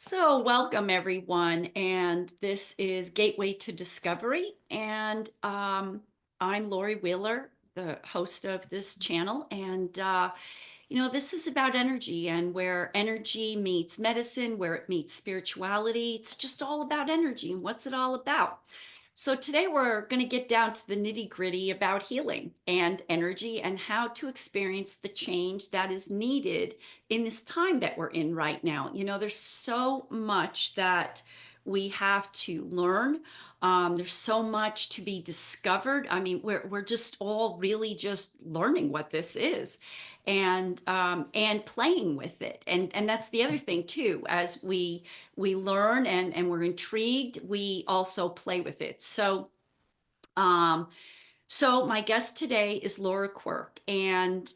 So, welcome everyone, and this is Gateway to Discovery. And I'm Laurie Wheeler, the host of this channel. And this is about energy and where energy meets medicine, where it meets spirituality. It's just all about energy and what's it all about. So, today we're going to get down to the nitty gritty about healing and energy and how to experience the change that is needed in this time that we're in right now. There's so much that we have to learn. There's so much to be discovered. I mean, we're just all really just learning what this is and playing with it. And that's the other thing too. As we learn and we're intrigued, we also play with it. Um, so my guest today is Laura Quirke, and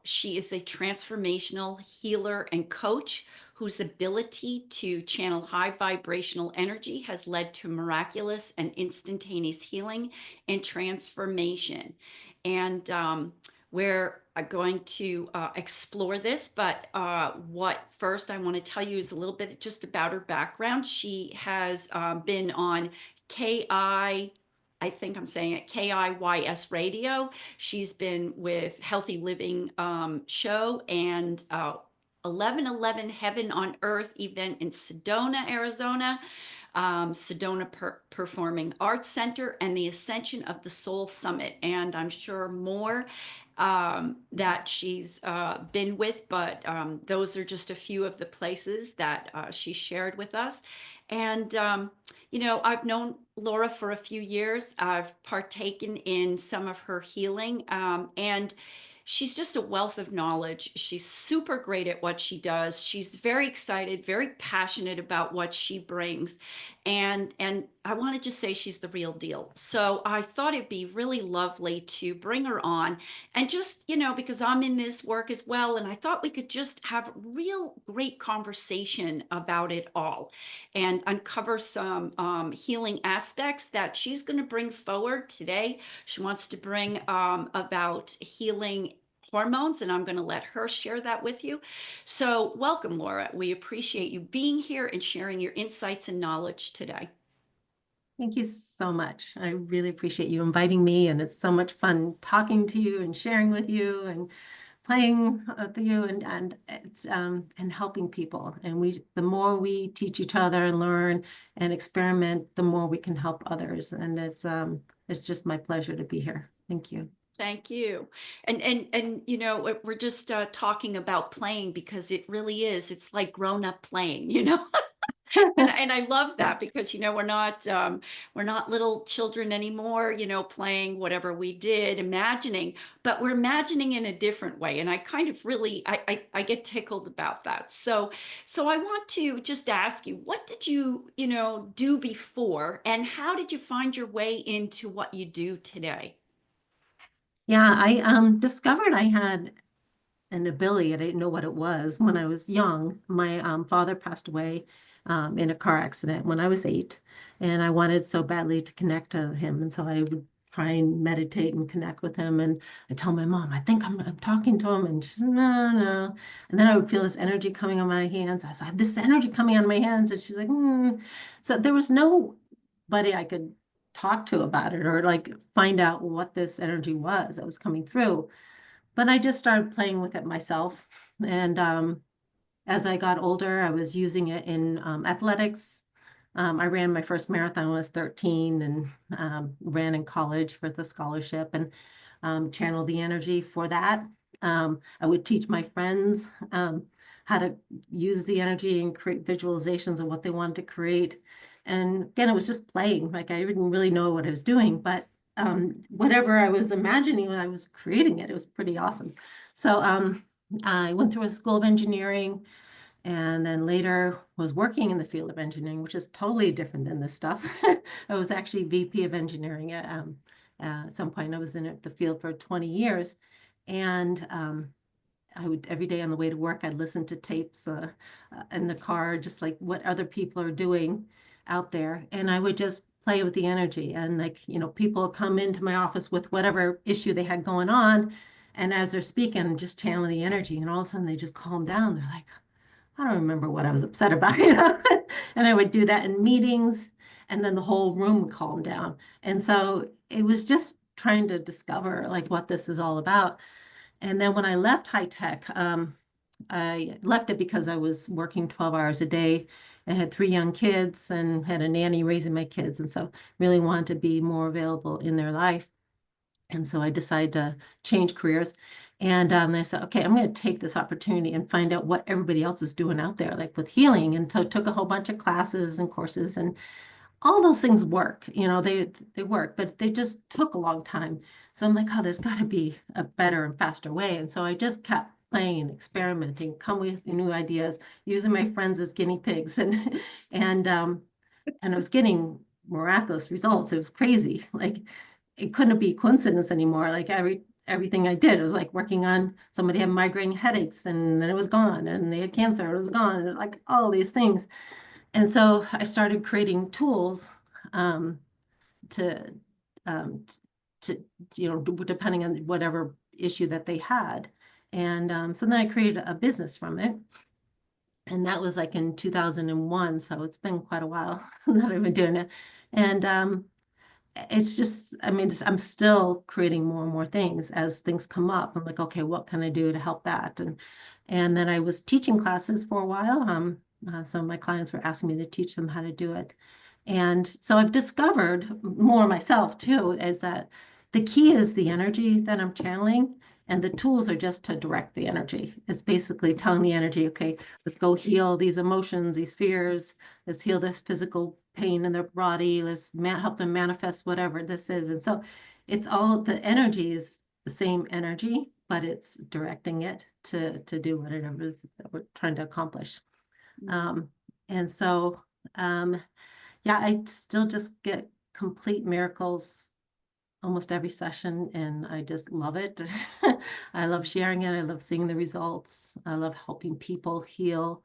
she is a transformational healer and coach whose ability to channel high vibrational energy has led to miraculous and instantaneous healing and transformation. And we're going to explore this, but what first I want to tell you is a little bit just about her background. She has been on I think I'm saying it, KIYS Radio. She's been with Healthy Living Show and 1111 Heaven on Earth event in Sedona, Arizona, Sedona Performing Arts Center, and the Ascension of the Soul Summit. And I'm sure more that she's been with, but those are just a few of the places that she shared with us. And I've known Laura for a few years. I've partaken in some of her healing, and she's just a wealth of knowledge. She's super great at what she does. She's very excited, very passionate about what she brings. And I want to just say she's the real deal. So I thought it'd be really lovely to bring her on and just, because I'm in this work as well, and I thought we could just have real great conversation about it all and uncover some healing aspects that she's going to bring forward today. She wants to bring about healing hormones, and I'm going to let her share that with you. So, welcome, Laura. We appreciate you being here and sharing your insights and knowledge today. Thank you so much. I really appreciate you inviting me, and it's so much fun talking to you and sharing with you and playing with you and it's and helping people. And the more we teach each other and learn and experiment, the more we can help others. And it's just my pleasure to be here. Thank you. Thank you. And we're just talking about playing because it really is. It's like grown up playing. And I love that because we're not little children anymore, playing whatever we did, imagining, but we're imagining in a different way. And I kind of really I get tickled about that. So I want to just ask you, what did you, do before, and how did you find your way into what you do today? Yeah, I discovered I had an ability. I didn't know what it was when I was young. My father passed away in a car accident when I was 8, and I wanted so badly to connect to him. And so I would try and meditate and connect with him. And I tell my mom, I think I'm talking to him. And she said, no, no. And then I would feel this energy coming on my hands. I said, this energy coming on my hands. And she's like, hmm. So there was nobody I could talk to about it or like find out what this energy was that was coming through. But I just started playing with it myself. And as I got older, I was using it in athletics. I ran my first marathon when I was 13 and ran in college for the scholarship and channeled the energy for that. I would teach my friends how to use the energy and create visualizations of what they wanted to create. And again, it was just playing. Like I didn't really know what I was doing, but whatever I was imagining when I was creating it, it was pretty awesome. So I went through a school of engineering and then later was working in the field of engineering, which is totally different than this stuff. I was actually VP of engineering at some point. I was in the field for 20 years. And I would, every day on the way to work, I'd listen to tapes in the car, just like what other people are doing out there. And I would just play with the energy. And like, people come into my office with whatever issue they had going on. And as they're speaking, just channeling the energy. And all of a sudden they just calm down. They're like, I don't remember what I was upset about, you know? And I would do that in meetings, and then the whole room would calm down. And so it was just trying to discover like what this is all about. And then when I left high tech, I left it because I was working 12 hours a day and had three young kids and had a nanny raising my kids. And so really wanted to be more available in their life. And so I decided to change careers. And I said, okay, I'm going to take this opportunity and find out what everybody else is doing out there, like with healing. And so took a whole bunch of classes and courses, and all those things work, you know, they work, but they just took a long time. So I'm like, oh, there's got to be a better and faster way. And so I just kept playing and experimenting, come with new ideas, using my friends as guinea pigs, and and um, and I was getting miraculous results. It was crazy. Like it couldn't be coincidence anymore. Like everything I did, it was like working on somebody had migraine headaches and then it was gone, and they had cancer, it was gone, and like all these things. And so I started creating tools um, to, um, to, you know, depending on whatever issue that they had. And so then I created a business from it. And that was like in 2001. So it's been quite a while that I've been doing it. And it's just, I mean, I'm still creating more and more things as things come up. I'm like, okay, what can I do to help that? And then I was teaching classes for a while. Some of my clients were asking me to teach them how to do it. And so I've discovered more myself too, is that the key is the energy that I'm channeling, and the tools are just to direct the energy. It's basically telling the energy, okay, let's go heal these emotions, these fears. Let's heal this physical pain in their body. Let's help them manifest whatever this is. And so it's all the energy is the same energy, but it's directing it to do whatever it is that we're trying to accomplish. Um, and so, yeah, I still just get complete miracles almost every session, and I just love it. I love sharing it. I love seeing the results. I love helping people heal.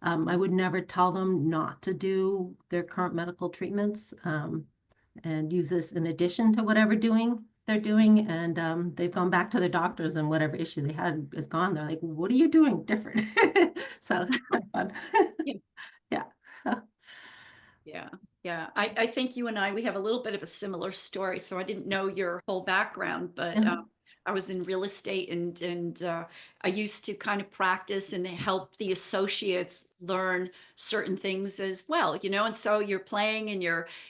I would never tell them not to do their current medical treatments, and use this in addition to whatever they're doing. And they've gone back to their doctors, and whatever issue they had is gone. They're like, what are you doing different? So it's kind of fun. Yeah. Yeah. Yeah, yeah. I think you and I, we have a little bit of a similar story. So I didn't know your whole background, but Yeah. I was in real estate, and I used to kind of practice and help the associates learn certain things as well, you know. And so you're playing, and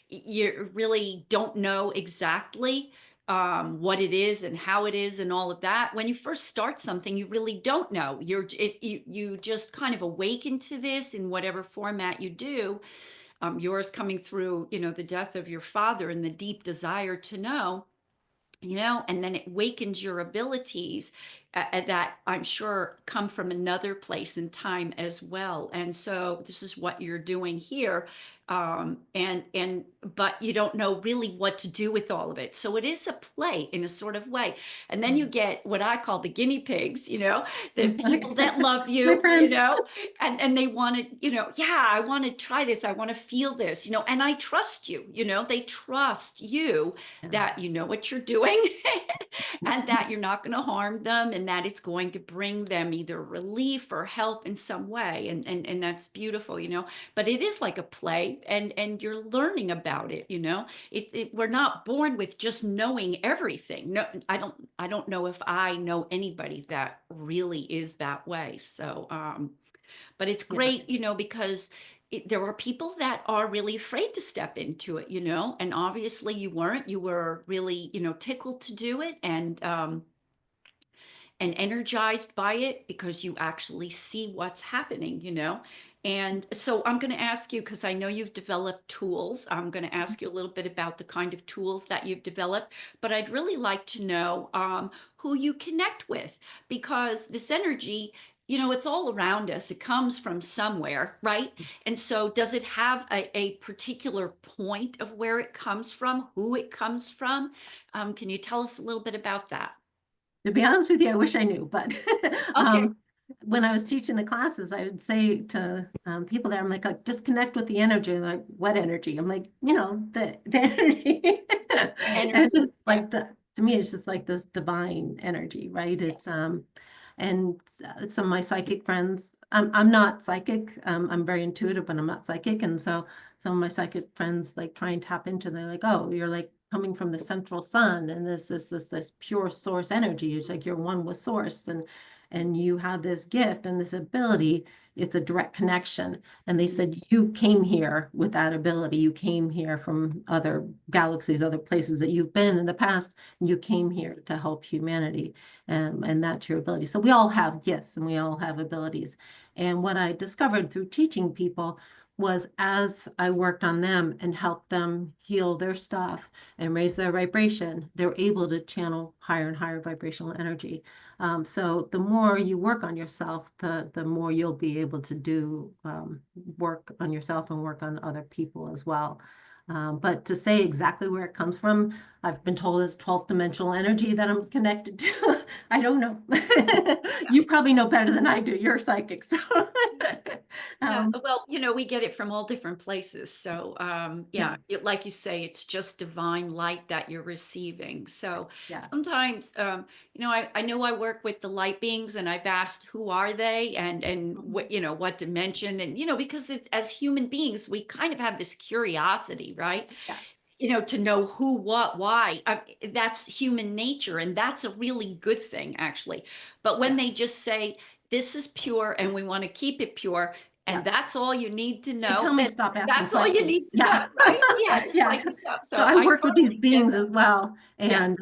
you really don't know exactly what it is and how it is and all of that. When you first start something, you really don't know. You just kind of awaken to this in whatever format you do. Yours coming through, you know, the death of your father and the deep desire to know, you know, and then it wakens your abilities that I'm sure come from another place in time as well. And so this is what you're doing here. And but you don't know really what to do with all of it. So it is a play in a sort of way. And then you get what I call the guinea pigs, you know, the people that love My you, you friends. know, and they want to, you know, yeah, I want to try this, I want to feel this, you know, and I trust you, you know, they trust you Yeah. that you know what you're doing and that you're not going to harm them, and that it's going to bring them either relief or help in some way. And that's beautiful, you know. But it is like a play, and you're learning about it, you know. We're not born with just knowing everything. No, I don't know if I know anybody that really is that way. So but it's Yeah. great, you know, because there are people that are really afraid to step into it, you know, and obviously you weren't. You were really, you know, tickled to do it, and energized by it because you actually see what's happening, you know. And so I'm going to ask you, because I know you've developed tools, I'm going to ask you a little bit about the kind of tools that you've developed, but I'd really like to know who you connect with, because this energy, you know, it's all around us. It comes from somewhere, right? And so does it have a particular point of where it comes from, who it comes from? Can you tell us a little bit about that? To be honest with you, I wish I knew, but Okay. when I was teaching the classes, I would say to people there, I'm like, just connect with the energy. Like, what energy? I'm like, you know, the energy. And Energy. it's Yeah. like to me, it's just like this divine energy, right? It's And some of my psychic friends, I'm not psychic. I'm very intuitive, but I'm not psychic. And so some of my psychic friends like try and tap into, they're like, oh, you're like coming from the central sun, and this pure source energy. It's like you're one with source, and you have this gift and this ability. It's a direct connection. And they said, you came here with that ability. You came here from other galaxies, other places that you've been in the past, and you came here to help humanity. And that's your ability. So we all have gifts and we all have abilities. And what I discovered through teaching people was, as I worked on them and helped them heal their stuff and raise their vibration, they're able to channel higher and higher vibrational energy. So the more you work on yourself, the more you'll be able to do work on yourself and work on other people as well. But to say exactly where it comes from, I've been told it's 12th dimensional energy that I'm connected to. I don't know. You probably know better than I do. You're psychic. So Yeah, um, well, we get it from all different places. So, yeah, yeah, like you say, it's just divine light that you're receiving. So yeah. sometimes, I know I work with the light beings, and I've asked who are they, and Mhm. what dimension, and because it's, as human beings, we kind of have this curiosity, right? Yeah. To know who, what, why. That's human nature, and that's a really good thing, actually. But when Yeah. they just say, this is pure and we want to keep it pure, and Yeah. that's all you need to They tell know, me to then stop asking that's all you questions. need to know, Yeah. right? Yeah, just Yeah. like yourself. So So I I work with these totally get beings that. as well. Yeah, And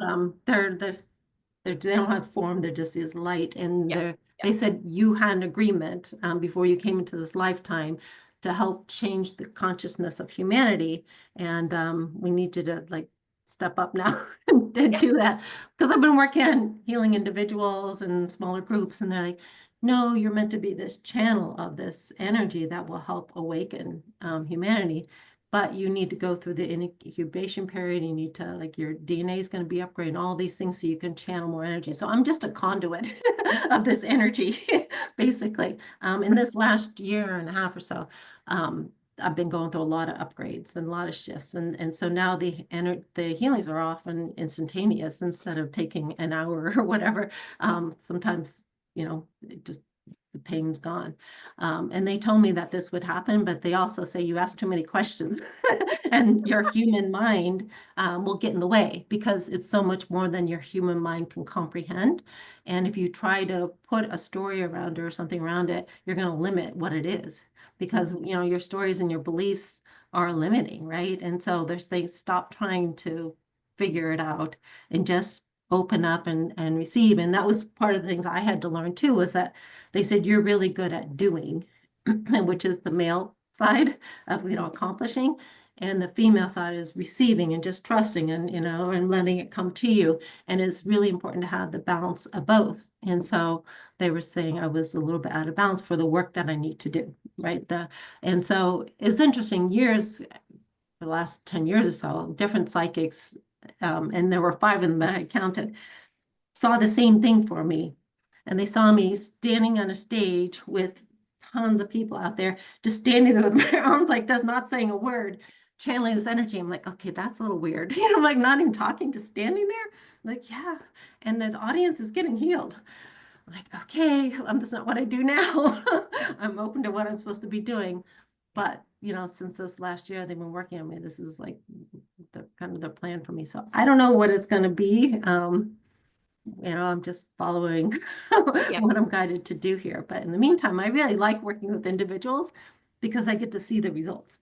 they don't have form, they're just this light. And yeah, yeah, they said you had an agreement before you came into this lifetime to help change the consciousness of humanity. And we need you to like step up now and yeah, do that. Because I've been working on healing individuals and smaller groups, and they're like, no, you're meant to be this channel of this energy that will help awaken humanity. But you need to go through the incubation period. You need to, like, your DNA is going to be upgraded, all these things so you can channel more energy. So I'm just a conduit of this energy, basically. In this last year and a half or so, I've been going through a lot of upgrades and a lot of shifts. And so now the healings are often instantaneous instead of taking an hour or whatever. Sometimes, it just the pain's gone. And they told me that this would happen, but they also say you ask too many questions and your human mind will get in the way because it's so much more than your human mind can comprehend. And if you try to put a story around it or something around it, you're going to limit what it is because, your stories and your beliefs are limiting, right? And so there's things, stop trying to figure it out and just open up and receive. And that was part of the things I had to learn too, was that they said you're really good at doing, which is the male side of, accomplishing. And the female side is receiving and just trusting and letting it come to you. And it's really important to have the balance of both. And so they were saying I was a little bit out of balance for the work that I need to do, right? And so it's interesting, years, the last 10 years or so, different psychics, and there were 5 of them that I counted, saw the same thing for me. And they saw me standing on a stage with tons of people out there, just standing there with my arms like this, not saying a word, channeling this energy. I'm like, okay, that's a little weird. I'm like not even talking, just standing there. I'm like, yeah. And the audience is getting healed. I'm like, okay, that's not what I do now. I'm open to what I'm supposed to be doing. But, since this last year, they've been working on me. This is like the kind of the plan for me. So I don't know what it's going to be. I'm just following yeah, what I'm guided to do here. But in the meantime, I really like working with individuals because I get to see the results.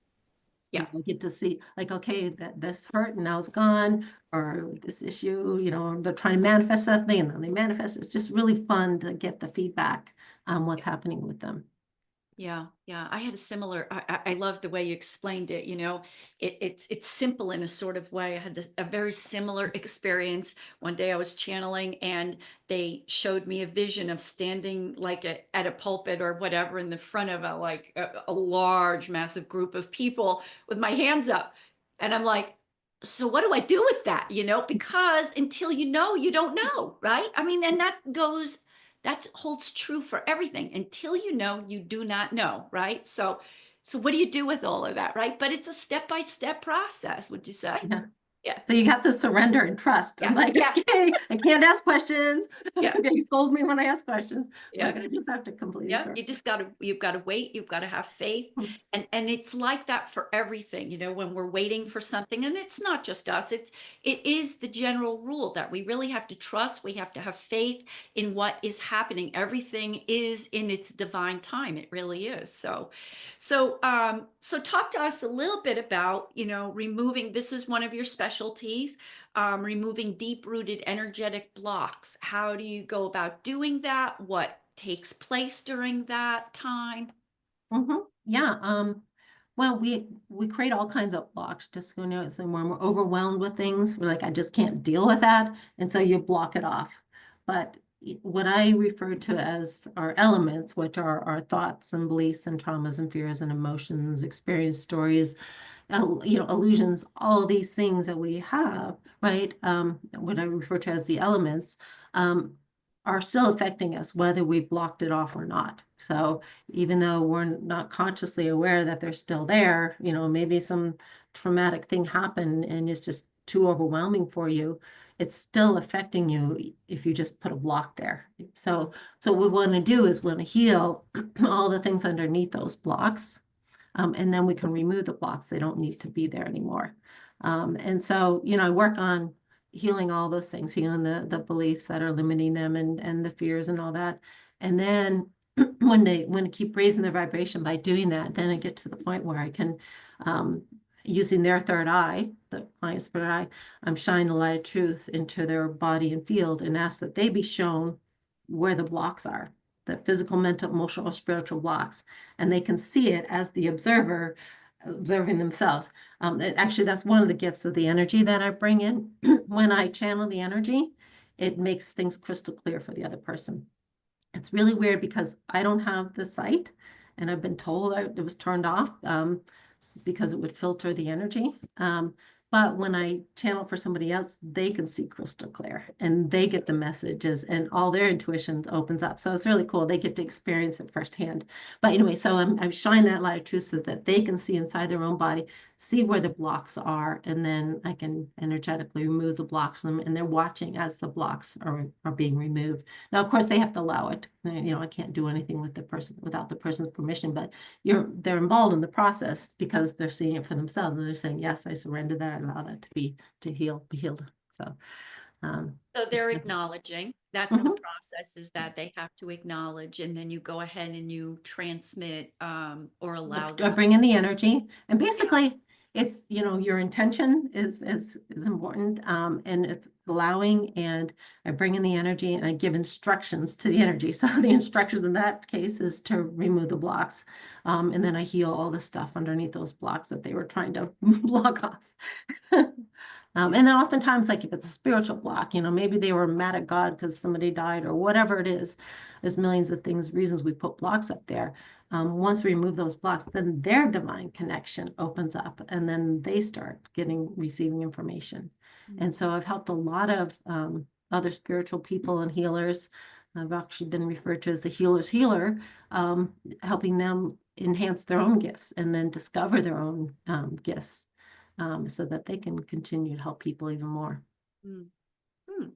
yeah. I get to see like, okay, that this hurt and now it's gone, or this issue, they're trying to manifest something and then they manifest. It's just really fun to get the feedback on what's happening with them. Yeah, yeah. I had a similar. I love the way you explained it. It's simple in a sort of way. I had a very similar experience. One day I was channeling, and they showed me a vision of standing like at a pulpit or whatever in the front of a large, massive group of people with my hands up, and I'm like, so what do I do with that? Because until you know, you don't know, right? I mean, and that holds true for everything. Until you know, you do not know, right? So what do you do with all of that, right? But it's a step by step process, would you say? Yeah. Yeah. So you have to surrender and trust. I'm Yeah. like, Yeah. okay, I can't ask questions. Yeah. They scold me when I ask questions. Yeah. Like, I just have to completely Yeah, surrender. you've got to wait, you've got to have faith. And it's like that for everything, when we're waiting for something, and it's not just us, it is the general rule that we really have to trust, we have to have faith in what is happening. Everything is in its divine time. It really is. So talk to us a little bit about, removing, this is one of your specialties, removing deep-rooted energetic blocks. How do you go about doing that? What takes place during that time? Yeah. Well, we create all kinds of blocks just so when we're overwhelmed with things, we're like, I just can't deal with that. And so you block it off. But what I refer to as our elements, which are our thoughts and beliefs and traumas and fears and emotions, experience stories, illusions, all these things that we have, right? What I refer to as the elements, are still affecting us, whether we blocked it off or not. So even though we're not consciously aware that they're still there, maybe some traumatic thing happened and it's just too overwhelming for you, it's still affecting you if you just put a block there. So what we want to do is we want to heal all the things underneath those blocks. And then we can remove the blocks. They don't need to be there anymore. And so, I work on healing all those things, healing the beliefs that are limiting them and the fears and all that. And then when they keep raising their vibration by doing that, then I get to the point where I can, using their third eye, the client's third eye, I'm shining a light of truth into their body and field and ask that they be shown where the blocks are, the physical, mental, emotional, or spiritual blocks. And they can see it as the observer observing themselves. Actually, that's one of the gifts of the energy that I bring in. When I channel the energy, it makes things crystal clear for the other person. It's really weird because I don't have the sight, and I've been told it was turned off because it would filter the energy. But when I channel for somebody else, they can see crystal clear and they get the messages and all their intuitions opens up. So it's really cool. They get to experience it firsthand. But anyway, so I'm showing that light of truth so that they can see inside their own body, see where the blocks are, and then I can energetically remove the blocks from them. And they're watching as the blocks are being removed. Now, of course, they have to allow it. I can't do anything with the person without the person's permission, but they're involved in the process because they're seeing it for themselves. And they're saying, yes, I surrender that, I allow that be healed. So So they're acknowledging. That's the process, is that they have to acknowledge, and then you go ahead and you transmit, or allow I this. bring in the energy, and basically it's, your intention is important, and it's allowing, and I bring in the energy and I give instructions to the energy. So the instructions in that case is to remove the blocks, and then I heal all the stuff underneath those blocks that they were trying to block off. And then oftentimes, like if it's a spiritual block, maybe they were mad at God because somebody died or whatever it is, there's millions of reasons we put blocks up there. Once we remove those blocks, then their divine connection opens up and then they start receiving information. And so I've helped a lot of other spiritual people and healers. I've actually been referred to as the healer's healer, helping them enhance their own gifts and then discover their own gifts. So that they can continue to help people even more. Mm. Hmm.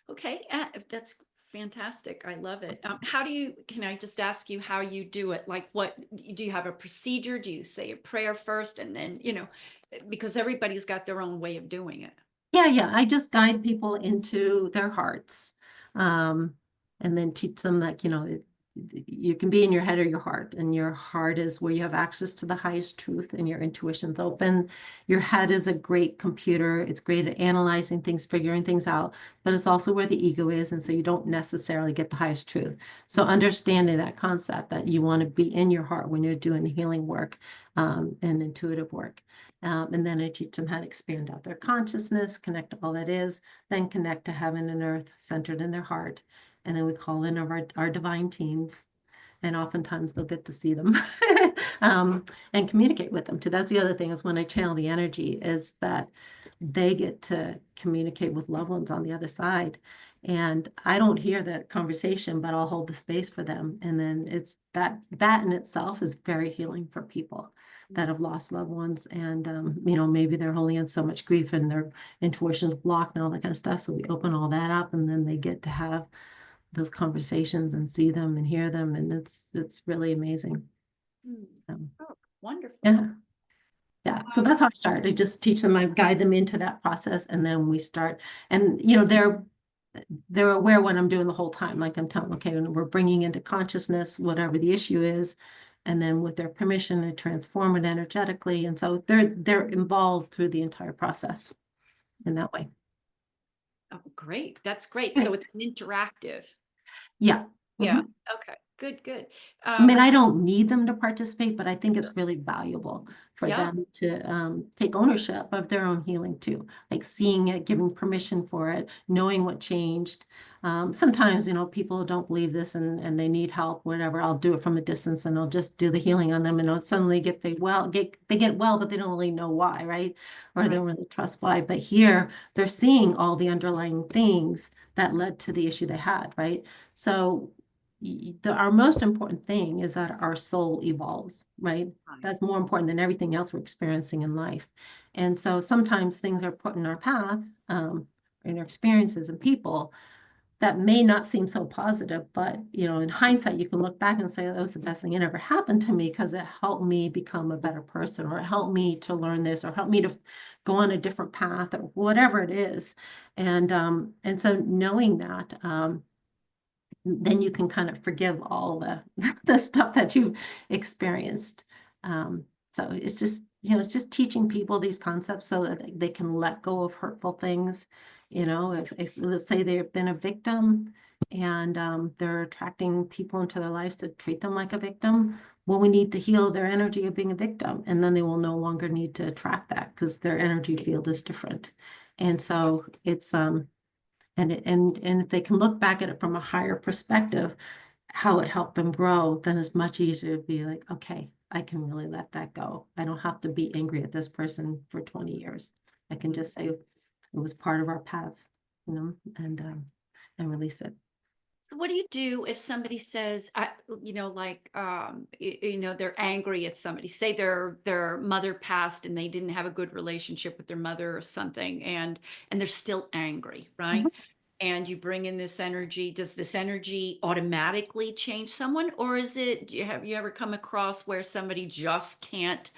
Okay, that's fantastic. I love it. Can I just ask you how you do it? Like, what do you have a procedure? Do you say a prayer first and then, because everybody's got their own way of doing it. Yeah. I just guide people into their hearts, and then teach them that, you can be in your head or your heart, and your heart is where you have access to the highest truth and your intuition's open. Your head is a great computer. It's great at analyzing things, figuring things out, but it's also where the ego is. And so you don't necessarily get the highest truth. So understanding that concept that you want to be in your heart when you're doing healing work, and intuitive work. And then I teach them how to expand out their consciousness, connect to all that is, then connect to heaven and earth centered in their heart. And then we call in our divine teams, and oftentimes they'll get to see them and communicate with them too. That's the other thing, is when I channel the energy, is that they get to communicate with loved ones on the other side. And I don't hear the conversation, but I'll hold the space for them. And then it's that in itself is very healing for people that have lost loved ones. And, maybe they're holding on so much grief and their intuition's blocked and all that kind of stuff. So we open all that up, and then they get to have those conversations and see them and hear them. And it's really amazing. Mm. So, Oh, wonderful. yeah. Yeah, so that's how I started. I just teach them, I guide them into that process, and then we start. And they're aware what I'm doing the whole time. Like I'm telling, okay, and we're bringing into consciousness whatever the issue is, and then with their permission, I transform it energetically. And so they're involved through the entire process in that way. Oh, great. That's great. So it's an interactive. Yeah. Yeah. Mhm. Okay. Good, good. I mean, I don't need them to participate, but I think it's really valuable for Yeah. them to take ownership of their own healing too, like seeing it, giving permission for it, knowing what changed. Sometimes, people don't believe this and they need help, whatever. I'll do it from a distance and I'll just do the healing on them, and they'll suddenly they get well, but they don't really know why, right? Or they Right. don't really trust why. But here they're seeing all the underlying things that led to the issue they had, right? So our most important thing is that our soul evolves, right? Right. That's more important than everything else we're experiencing in life. And so sometimes things are put in our path, in our experiences and people that may not seem so positive, but in hindsight, you can look back and say that was the best thing that ever happened to me because it helped me become a better person, or it helped me to learn this, or helped me to go on a different path, or whatever it is. And so knowing that, then you can kind of forgive all the the stuff that you've experienced. So it's just teaching people these concepts so that they can let go of hurtful things. If let's say they've been a victim and they're attracting people into their lives to treat them like a victim, well, we need to heal their energy of being a victim, and then they will no longer need to attract that because their energy field is different. And so it's and if they can look back at it from a higher perspective, how it helped them grow, then it's much easier to be like, okay, I can really let that go. I don't have to be angry at this person for 20 years. I can just say it was part of our paths, and release it. So what do you do if somebody says, they're angry at somebody, say their mother passed and they didn't have a good relationship with their mother or something, and they're still angry, right? Mhm. And you bring in this energy. Does this energy automatically change someone, or is it? Have you ever come across where somebody just can't,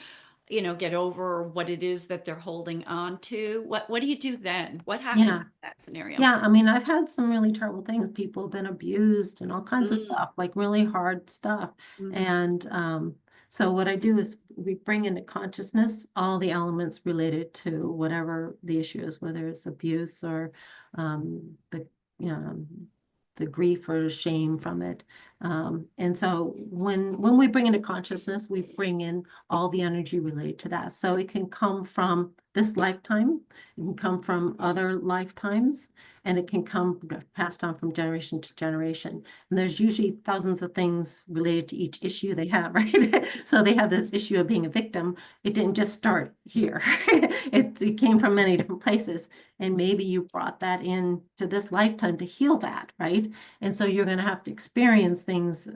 get over what it is that they're holding on to? What do you do then? What happens Yeah. in that scenario? Yeah, I mean, I've had some really terrible things. People have been abused and all kinds of Mm, stuff, like really hard stuff. mhm. And so what I do is we bring into consciousness all the elements related to whatever the issue is, whether it's abuse or the the grief or shame from it. And so when we bring into consciousness, we bring in all the energy related to that. So it can come from this lifetime, it can come from other lifetimes, and it can come passed on from generation to generation. And there's usually thousands of things related to each issue they have, right? So they have this issue of being a victim. It didn't just start here. It came from many different places. And maybe you brought that in to this lifetime to heal that, right? And so you're going to have to experience things,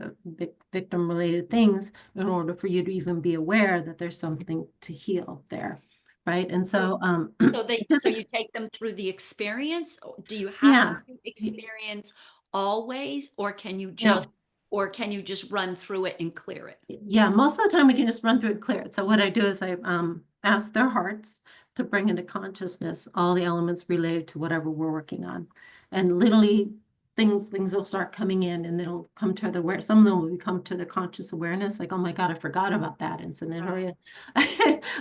victim related things, in order for you to even be aware that there's something to heal there. Right. And So so, so you take them through the experience? Do you have yeah, to experience always, no, or can you just run through it and clear it? yeah, most of the time we can just run through it, clear it. So what I do is I ask their hearts to bring into consciousness all the elements related to whatever we're working on. And literally things will start coming in, and they'll come to the aware. Some of them will come to the conscious awareness, like, oh my God, I forgot about that incident. Right.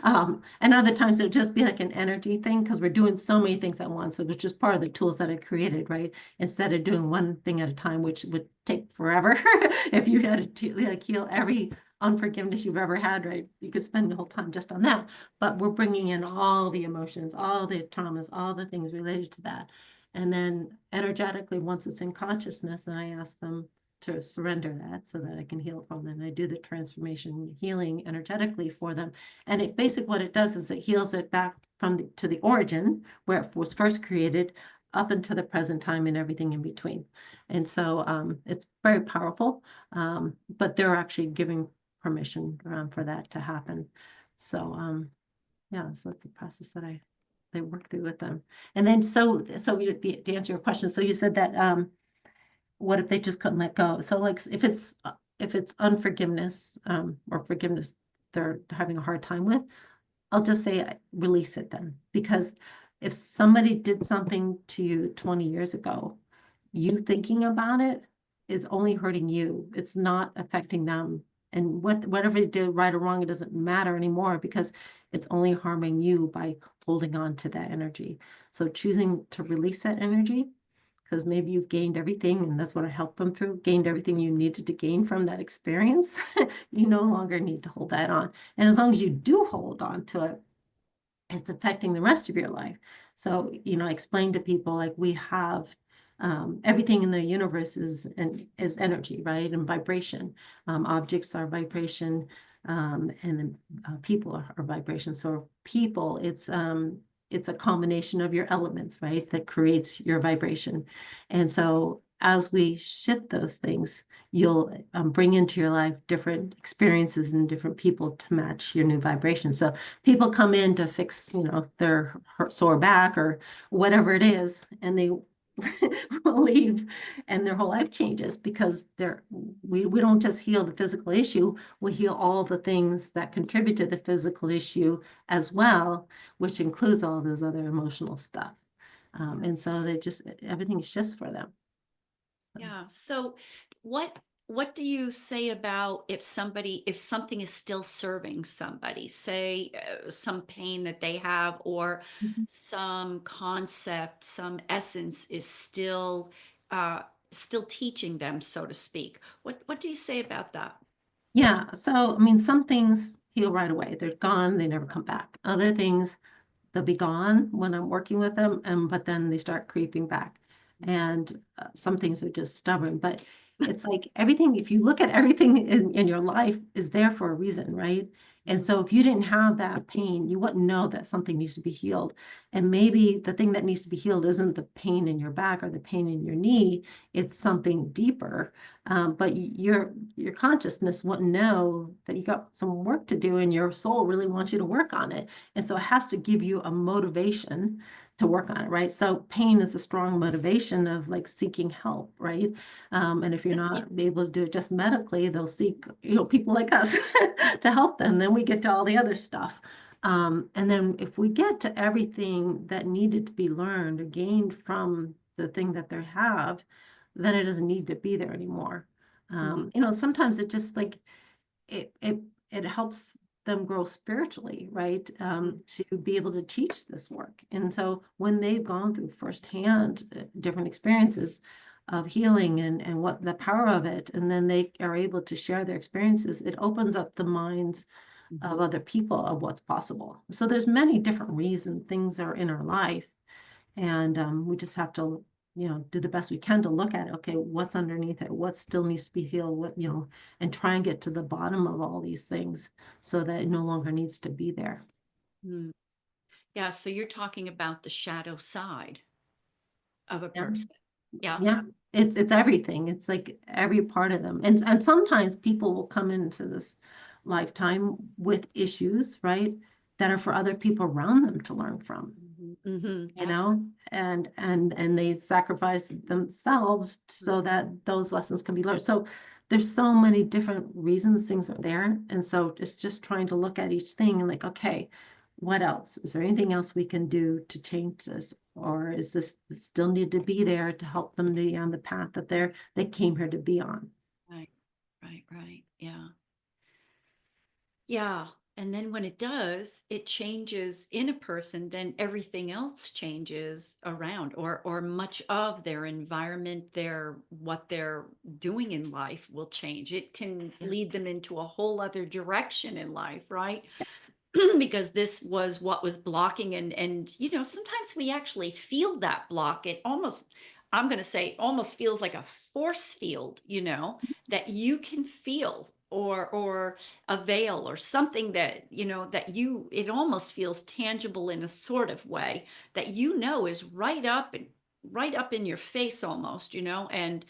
Or and other times it'll just be like an energy thing because we're doing so many things at once. So it's just part of the tools that I created, right? Instead of doing one thing at a time, which would take forever. If you had to like heal every unforgiveness you've ever had, right? You could spend the whole time just on that. But we're bringing in all the emotions, all the traumas, all the things related to that. And then energetically, once it's in consciousness, then I ask them to surrender that so that I can heal from them. I do the transformation healing energetically for them. And basically what it does is it heals it back to the origin where it was first created, up until the present time and everything in between. And so it's very powerful, but they're actually giving permission for that to happen. So yeah, so that's the process that they work through with them. And then to answer your question, so you said that what if they just couldn't let go? So like if it's unforgiveness or forgiveness they're having a hard time with, I'll just say release it then. Because if somebody did something to you 20 years ago, you thinking about it is only hurting you. It's not affecting them. And whatever they did right or wrong, it doesn't matter anymore because it's only harming you by holding on to that energy. So choosing to release that energy, because maybe you've gained everything, and that's what I helped them through, gained everything you needed to gain from that experience. You no longer need to hold that on. And as long as you do hold on to it, it's affecting the rest of your life. So, I explain to people like we have everything in the universe is energy, right? And vibration. Objects are vibration, and then people are vibration. So people, it's a combination of your elements, right? That creates your vibration. And so as we shift those things, you'll bring into your life different experiences and different people to match your new vibration. So people come in to fix, their sore back or whatever it is, and they will leave and their whole life changes because we don't just heal the physical issue, we heal all the things that contribute to the physical issue as well, which includes all those other emotional stuff. And so everything's just for them. Yeah. So what what do you say about if something is still serving somebody, say some pain that they have or Mhm. some concept, some essence is uh still teaching them, so to speak. What do you say about that? Yeah, so I mean, some things heal right away. They're gone, they never come back. Other things, they'll be gone when I'm working with them, but then they start creeping back. And some things are just stubborn, but it's like everything, if you look at everything in your life is there for a reason, right? And so if you didn't have that pain, you wouldn't know that something needs to be healed. And maybe the thing that needs to be healed isn't the pain in your back or the pain in your knee, it's something deeper. But your consciousness wouldn't know that you got some work to do and your soul really wants you to work on it. And so it has to give you a motivation to work on it, right? So pain is a strong motivation of like seeking help, right? And if you're Yeah. not able to do it just medically, they'll seek, people like us to help them. Then we get to all the other stuff. And then if we get to everything that needed to be learned or gained from the thing that they have, then it doesn't need to be there anymore. Mhm. Sometimes it just like it it it helps them grow spiritually, right? To be able to teach this work. And so when they've gone through firsthand different experiences of healing and what the power of it, and then they are able to share their experiences, it opens up the minds Mhm. of other people of what's possible. So there's many different reasons things are in our life, and we just have to, do the best we can to look at it. Okay, what's underneath it? What still needs to be healed? And try and get to the bottom of all these things so that it no longer needs to be there. Mm. Yeah, so you're talking about the shadow side of a Yeah. person. Yeah. Yeah, it's everything. It's like every part of them. And sometimes people will come into this lifetime with issues, right? That are for other people around them to learn from. Mhm. Mhm. you know and they sacrifice themselves so that those lessons can be learned. So there's so many different reasons things are there, and so it's just trying to look at each thing and like, okay, what else is there, anything else we can do to change this, or is this still need to be there to help them be on the path that they came here to be on. Right, right, right. Yeah. Yeah. And then when it does, it changes in a person, then everything else changes around or much of their environment, their what they're doing in life will change. It can Yeah. lead them into a whole other direction in life, right? Yes. Because this was what was blocking and sometimes we actually feel that block. It almost, I'm going to say, almost feels like a force field, that you can feel, or a veil or something that it almost feels tangible in a sort of way that is right up and right up in your face almost, and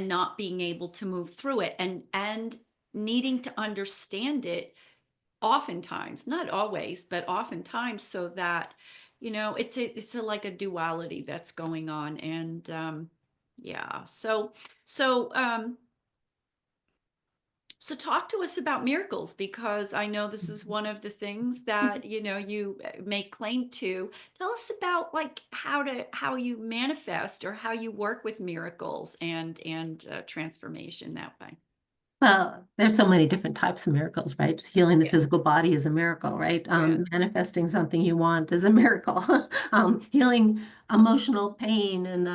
not being able to move through it, and needing to understand it oftentimes, not always, but oftentimes, so that it's like a duality that's going on. And yeah, so so talk to us about miracles, because I know this is one of the things that you make claim to. Tell us about, like, how you manifest, or how you work with miracles and transformation that way. Well, there's so many different types of miracles, right? Healing the Yeah, physical body is a miracle, right? yeah, Manifesting something you want is a miracle. Healing emotional pain and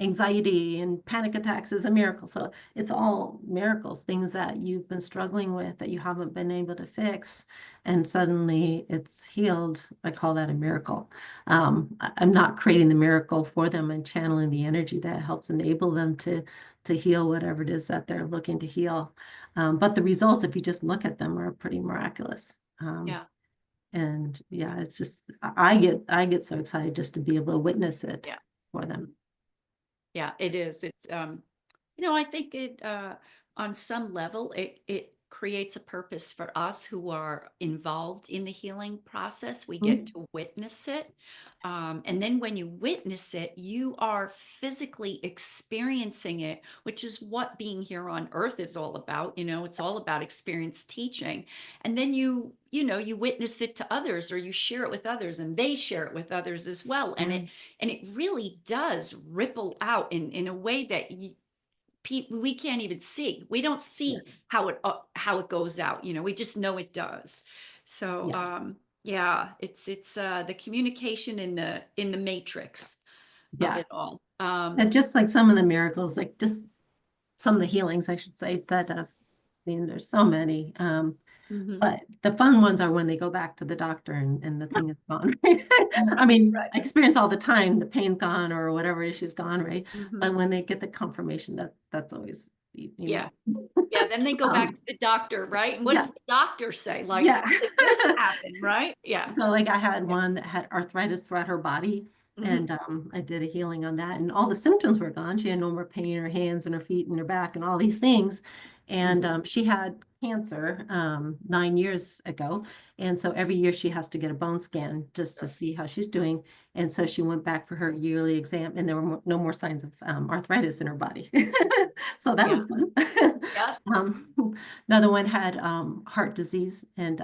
anxiety and panic attacks is a miracle. So it's all miracles, things that you've been struggling with that you haven't been able to fix, and suddenly it's healed. I call that a miracle. I'm not creating the miracle for them and channeling the energy that helps enable them to heal whatever it is that they're looking to heal. But the results, if you just look at them, are pretty miraculous. yeah, And yeah, it's just I get so excited just to be able to witness it yeah. for them. Yeah, it is. It's I think it on some level it creates a purpose for us who are involved in the healing process. We get Mhm. to witness it. And then when you witness it, you are physically experiencing it, which is what being here on earth is all about. It's all about experience teaching. And then you witness it to others, or you share it with others, and they share it with others as well. And Yeah, it really does ripple out in a way that we can't even see. We don't yeah, see how it goes out. We just know it does. So yeah, yeah, it's the communication in the matrix of yeah. it all. And just like some of the miracles, like just some of the healings, I should say, that I mean, there's so many. Mhm. But the fun ones are when they go back to the doctor and the thing is gone, right? I Right, mean, right. I experience all the time, the pain's gone or whatever issue's gone, right? Mhm. But when they get the confirmation, that's always Yeah. more. Yeah, then they go back Um, to the doctor, right? And what does yeah, the doctor say? Like, yeah. how did this happen, right? Yeah. So like I had Yeah. one that had arthritis throughout her body, Mhm. and I did a healing on that, and all the symptoms were gone. She had no more pain in her hands and her feet and her back and all these things. And Mhm. she had cancer 9 years ago. And so every year she has to get a bone scan just to Sure. see how she's doing. And so she went back for her yearly exam, and there were no more signs of arthritis in her body. So that Yeah. was fun. Yeah. Another one had heart disease, and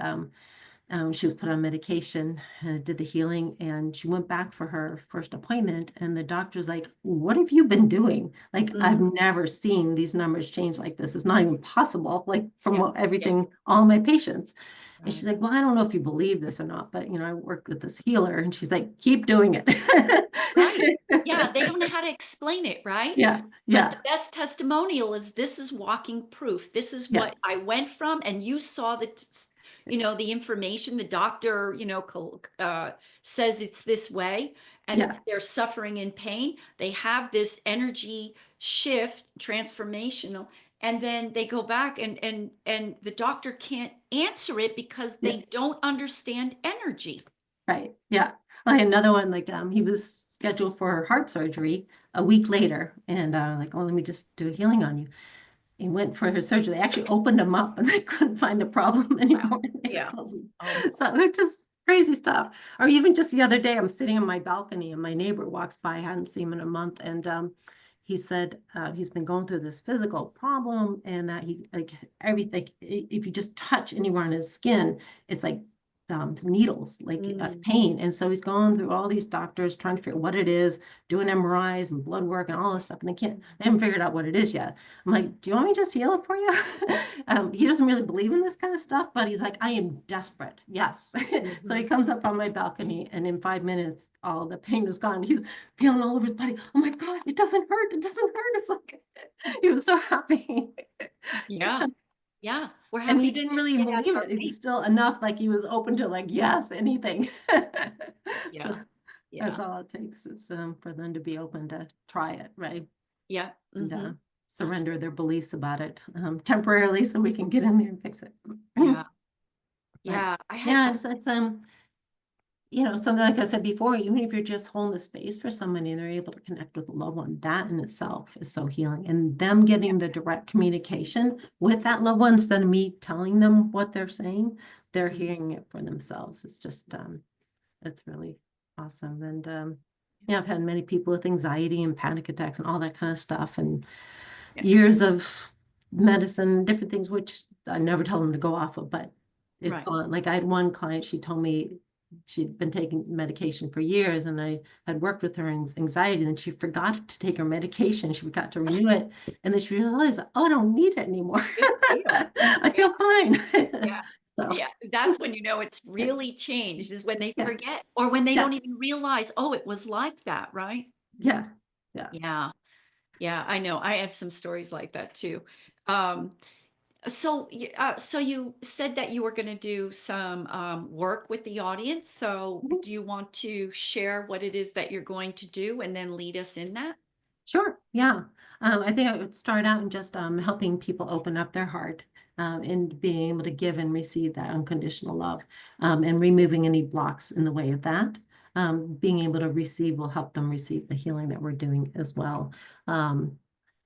she was put on medication and did the healing, and she went back for her first appointment, and the doctor's like, what have you been doing? Like, I've Mhm. never seen these numbers change like this. It's not even possible, like from Yeah. Yeah. everything, all my patients. And she's Right. like, well, I don't know if you believe this or not, but I worked with this healer, and she's like, keep doing Right. Yeah, they it. don't know how to explain it, right? Yeah, But the yeah, best testimonial is, this is walking proof. This is yeah, what I went from, and you saw the information. The doctor, says it's this way, and yeah, they're suffering in pain. They have this energy shift, transformational, and then they go back, and the doctor can't answer it because yeah. they don't understand energy. Right. Yeah. I had another one, like he was scheduled for heart surgery a week later, and like, oh, let me just do a healing on you. He went for his surgery. They actually opened him up, and they couldn't find the problem Wow. anymore. They Yeah. closed him. Oh So it just crazy stuff. Or even just the other day, I'm sitting on my balcony, and my neighbor walks by. I hadn't seen him in a month, and he said he's been going through this physical problem, and that he like everything. If you just touch anywhere on his skin, it's like needles, like of boy. pain. And so he's going through all these doctors trying to figure out what it is, doing MRIs and blood work and all this stuff, and they haven't figured out what it is yet. I'm like, do you want me to just heal it for you? He doesn't really believe in this kind of stuff, but he's like, I am desperate. Yes. So he Mhm. comes up on my balcony, and in 5 minutes, all the pain was gone. He's feeling all over his body. Oh my God, it doesn't hurt. It doesn't hurt. It's like, he was so happy. Yeah. Yeah. We're And he happy to didn't just really get out of believe our it. It was pain. still enough, like he was open to like, yes, anything. Yeah. So that's Yeah. all it takes is for them to be open to try it, right? Yeah. And Hmm. surrender their beliefs about it temporarily so we can get in there and fix it. Yeah. But Yeah. I had yeah, it's something like I said before, even if you're just holding the space for somebody and they're able to connect with a loved one, that in itself is so healing. And them getting the direct communication with that loved one instead of me telling them what they're saying, they're hearing it for themselves. It's just, it's really awesome. And yeah, I've had many people with anxiety and panic attacks and all that kind of stuff, and Yeah. years of medicine, different things, which I never tell them to go off of, but it's Right. gone. Like I had one client, she told me she'd been taking medication for years, and I had worked with her in anxiety, and then she forgot to take her medication. She forgot to renew it, and then she realized, oh, I don't need it anymore. Good deal. I Yeah. feel fine. Yeah. So Yeah. That's when you know it's really changed, is when they yeah, forget or when they yeah, don't even realize, oh, it was like that, right? yeah, yeah. Yeah. Yeah. I know. I have some stories like that too. Um, so you said that you were going to do some work with the audience. So Mhm. do you want to share what it is that you're going to do and then lead us in that? Sure. Yeah. I think I would start out in just helping people open up their heart, and being able to give and receive that unconditional love, and removing any blocks in the way of that. Being able to receive will help them receive the healing that we're doing as well. Um,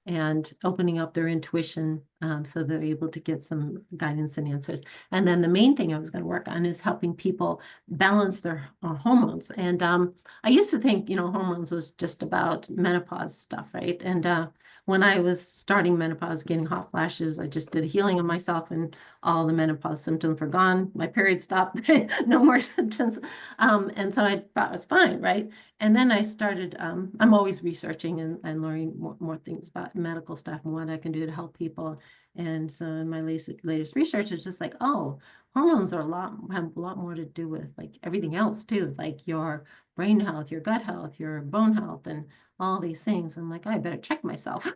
and opening up their intuition, so they're able to get some guidance and answers. And then the main thing I was going to work on is helping people balance their hormones. And I used to think, hormones was just about menopause stuff, right? And when I was starting menopause, getting hot flashes, I just did a healing of myself, and all the menopause symptoms were gone. My period stopped, no more symptoms. And so I thought it was fine, right? And then I started, I'm always researching and learning more things about medical stuff and what I can do to help people. And so in my latest research, it's just like, oh, hormones have a lot more to do with like everything else too. It's like your brain health, your gut health, your bone health, and all these things. I'm like, oh, I better check myself.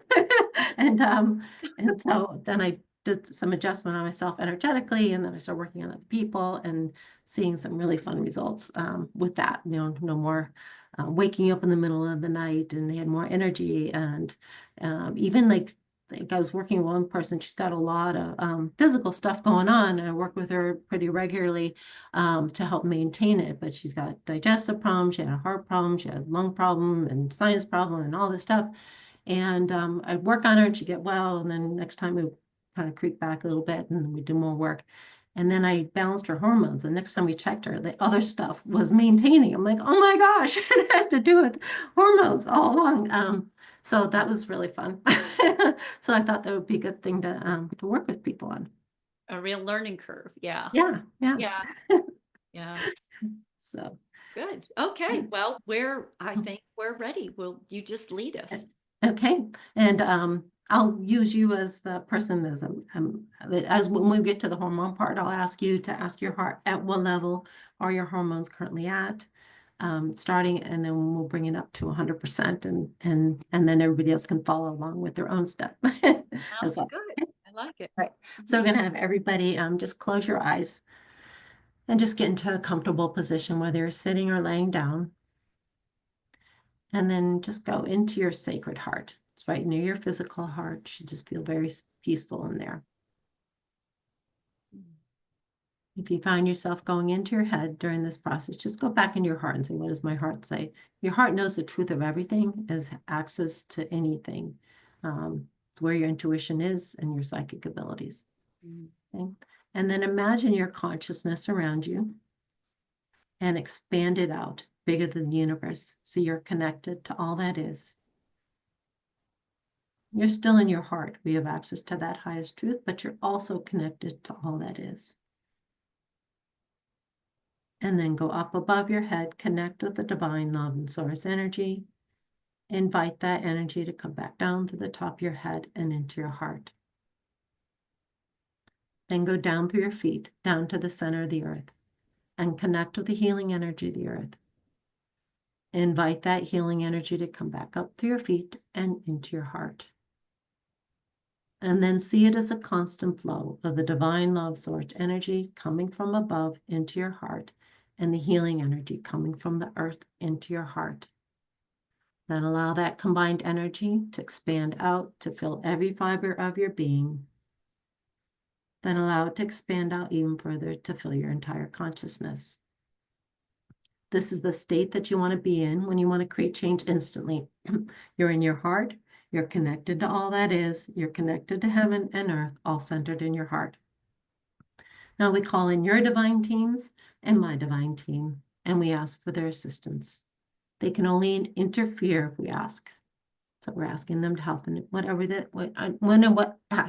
And and so then I did some adjustment on myself energetically, and then I started working on other people and seeing some really fun results with that. No more waking up in the middle of the night, and they had more energy. And even like I was working with one person, she's got a lot of physical stuff going on, and I work with her pretty regularly to help maintain it. But she's got digestive problems, she had a heart problem, she had lung problem and sinus problem and all this stuff. And I'd work on her and she'd get well. And then next time we kind of creep back a little bit and we do more work. And then I balanced her hormones. And next time we checked her, the other stuff was maintaining. I'm like, oh my gosh, it had to do with hormones all along. So that was really fun. So I thought that would be a good thing to work with people on. A real learning curve. Yeah. Yeah, yeah. Yeah. Yeah. So Good. Okay. Well, I think we're ready. Will you just lead us? okay, and I'll use you as the person as when we get to the hormone part, I'll ask you to ask your heart at what level are your hormones currently at, starting, and then we'll bring it up to 100%, and then everybody else can follow along with their own step as Sounds well. good. I like it. Right. So we're gonna have everybody just close your eyes and just get into a comfortable position, whether you're sitting or laying down. And then just go into your sacred heart. It's right near your physical heart. You should just feel very peaceful in there. If you find yourself going into your head during this process, just go back into your heart and say, what does my heart say? Your heart knows the truth of everything, has access to anything. It's where your intuition is and your psychic abilities. Mm. Okay? And then imagine your consciousness around you and expand it out bigger than the universe. So you're connected to all that is. You're still in your heart. We have access to that highest truth, but you're also connected to all that is. And then go up above your head, connect with the divine love and source energy. Invite that energy to come back down to the top of your head and into your heart. Then go down through your feet, down to the center of the earth, and connect with the healing energy of the earth. Invite that healing energy to come back up through your feet and into your heart. And then see it as a constant flow of the divine love source energy coming from above into your heart, and the healing energy coming from the earth into your heart. Then allow that combined energy to expand out to fill every fiber of your being. Then allow it to expand out even further to fill your entire consciousness. This is the state that you want to be in when you want to create change instantly. You're in your heart. You're connected to all that is. You're connected to heaven and earth, all centered in your heart. Now we call in your divine teams and my divine team, and we ask for their assistance. They can only interfere if we ask. So we're asking them to help in whatever that,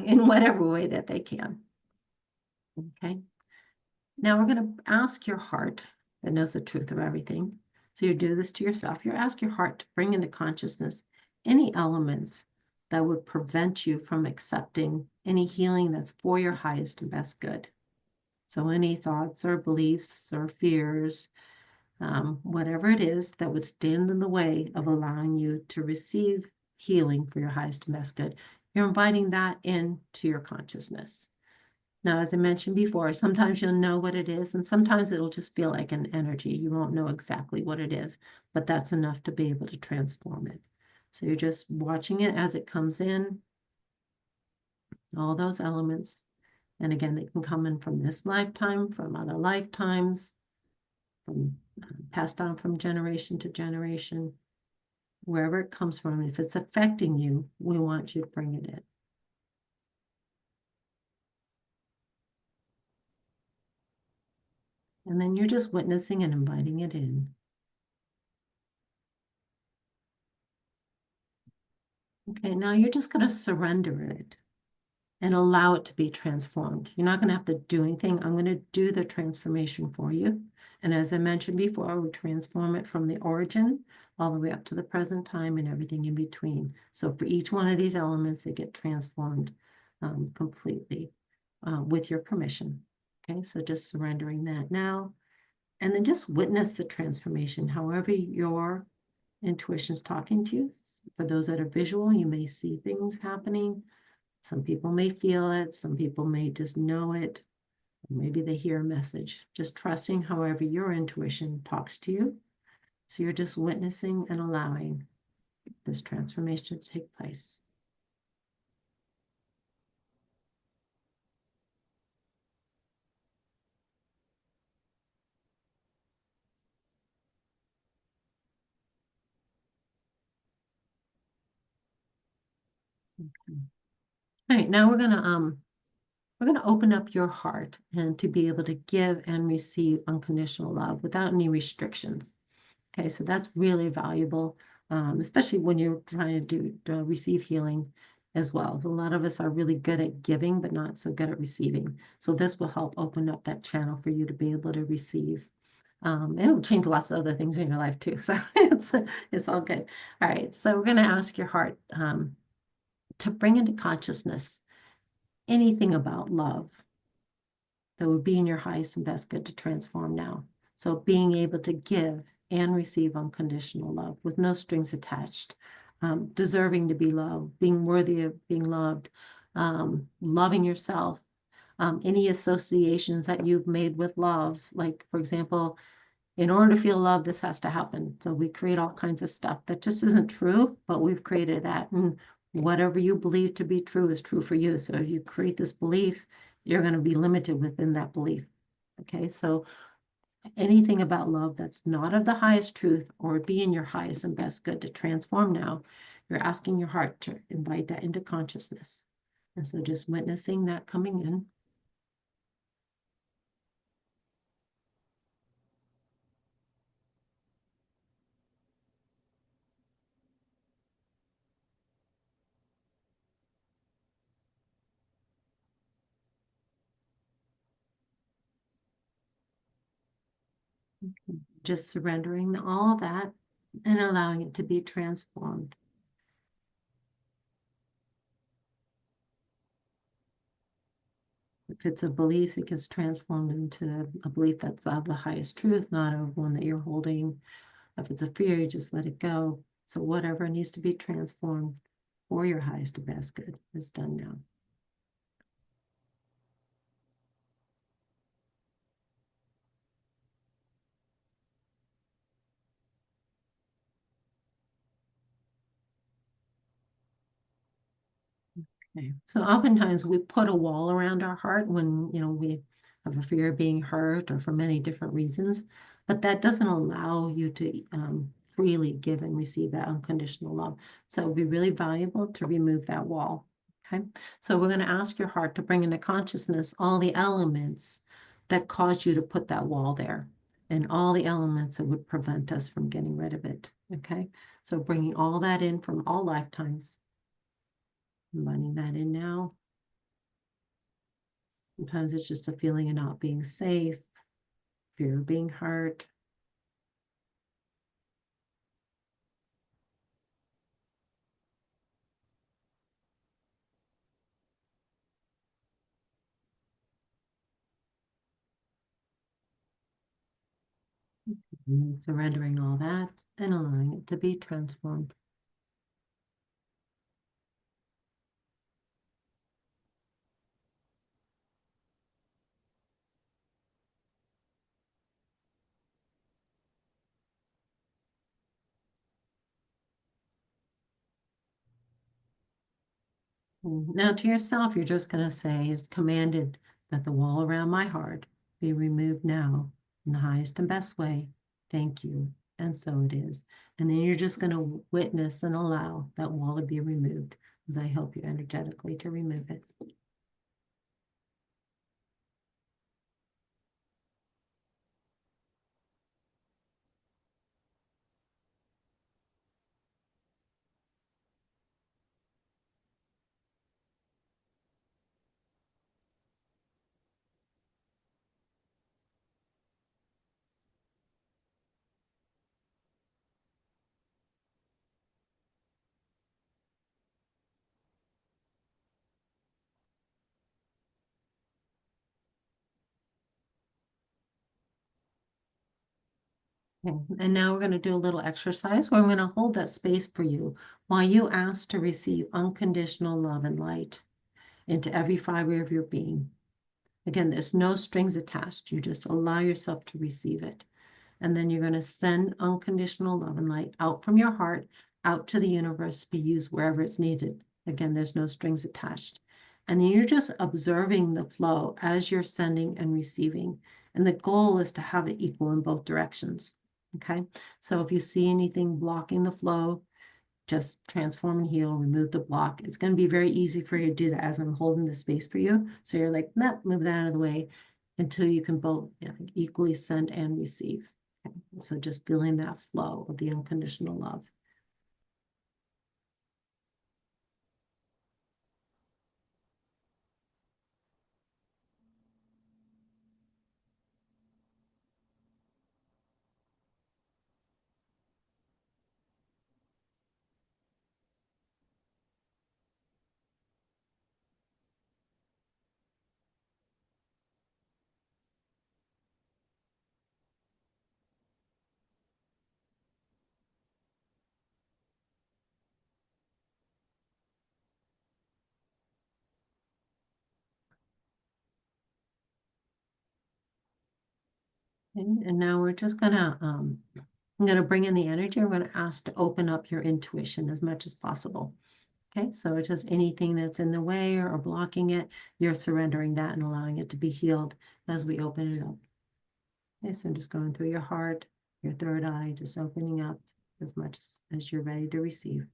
in whatever way that they can. Okay. Now we're going to ask your heart that knows the truth of everything. So you do this to yourself. You ask your heart to bring into consciousness any elements that would prevent you from accepting any healing that's for your highest and best good. So any thoughts or beliefs or fears, whatever it is that would stand in the way of allowing you to receive healing for your highest and best good, you're inviting that into your consciousness. Now, as I mentioned before, sometimes you'll know what it is, and sometimes it'll just feel like an energy. You won't know exactly what it is, but that's enough to be able to transform it. So you're just watching it as it comes in, all those elements. And again, they can come in from this lifetime, from other lifetimes, from passed on from generation to generation, wherever it comes from. If it's affecting you, we want you to bring it in. And then you're just witnessing and inviting it in. Okay, now you're just going to surrender it and allow it to be transformed. You're not going to have to do anything. I'm going to do the transformation for you. And as I mentioned before, we transform it from the origin all the way up to the present time and everything in between. So for each one of these elements, they get transformed completely with your permission. Okay, so just surrendering that now. And then just witness the transformation, however your intuition's talking to you. For those that are visual, you may see things happening. Some people may feel it. Some people may just know it. Maybe they hear a message. Just trusting however your intuition talks to you. So you're just witnessing and allowing this transformation to take place. Okay. All right, now we're gonna open up your heart and to be able to give and receive unconditional love without any restrictions. Okay, so that's really valuable, especially when you're trying to receive healing as well. A lot of us are really good at giving, but not so good at receiving. So this will help open up that channel for you to be able to receive. It'll change lots of other things in your life too. So it's all good. All right, so we're going to ask your heart to bring into consciousness anything about love that would be in your highest and best good to transform now. So being able to give and receive unconditional love with no strings attached, deserving to be loved, being worthy of being loved, loving yourself, any associations that you've made with love. Like, for example, in order to feel love, this has to happen. So we create all kinds of stuff that just isn't true, but we've created that. And whatever you believe to be true is true for you. So if you create this belief, you're going to be limited within that belief. Okay, so anything about love that's not of the highest truth or be in your highest and best good to transform now, you're asking your heart to invite that into consciousness. And so just witnessing that coming in. Just surrendering all that and allowing it to be transformed. If it's a belief, it gets transformed into a belief that's of the highest truth, not of one that you're holding. If it's a fear, you just let it go. So whatever needs to be transformed for your highest and best good is done now. Okay. So oftentimes we put a wall around our heart when, we have a fear of being hurt or for many different reasons. but that doesn't allow you to freely give and receive that unconditional love. So it would be really valuable to remove that wall. Okay, so we're going to ask your heart to bring into consciousness all the elements that caused you to put that wall there, and all the elements that would prevent us from getting rid of it. Okay, so bringing all that in from all lifetimes, inviting that in now. Sometimes it's just a feeling of not being safe, fear of being hurt. And surrendering all that and allowing it to be transformed. Now to yourself, you're just going to say, it's commanded that the wall around my heart be removed now in the highest and best way. Thank you. And so it is. And then you're just going to witness and allow that wall to be removed as I help you energetically to remove it. Okay. And now we're going to do a little exercise where I'm going to hold that space for you while you ask to receive unconditional love and light into every fiber of your being. Again, there's no strings attached. You just allow yourself to receive it. And then you're going to send unconditional love and light out from your heart, out to the universe to be used wherever it's needed. Again, there's no strings attached. And then you're just observing the flow as you're sending and receiving. And the goal is to have it equal in both directions. Okay. So if you see anything blocking the flow, just transform and heal, remove the block. It's going to be very easy for you to do that as I'm holding the space for you. So you're like, nope, move that out of the way until you can both equally send and receive. Okay. So just feeling that flow of the unconditional love. Okay. And now we're just gonna, I'm gonna bring in the energy. I'm gonna ask to open up your intuition as much as possible. Okay, so it's just anything that's in the way or blocking it, you're surrendering that and allowing it to be healed as we open it up. Okay, so I'm just going through your heart, your third eye, just opening up as much as you're ready to receive.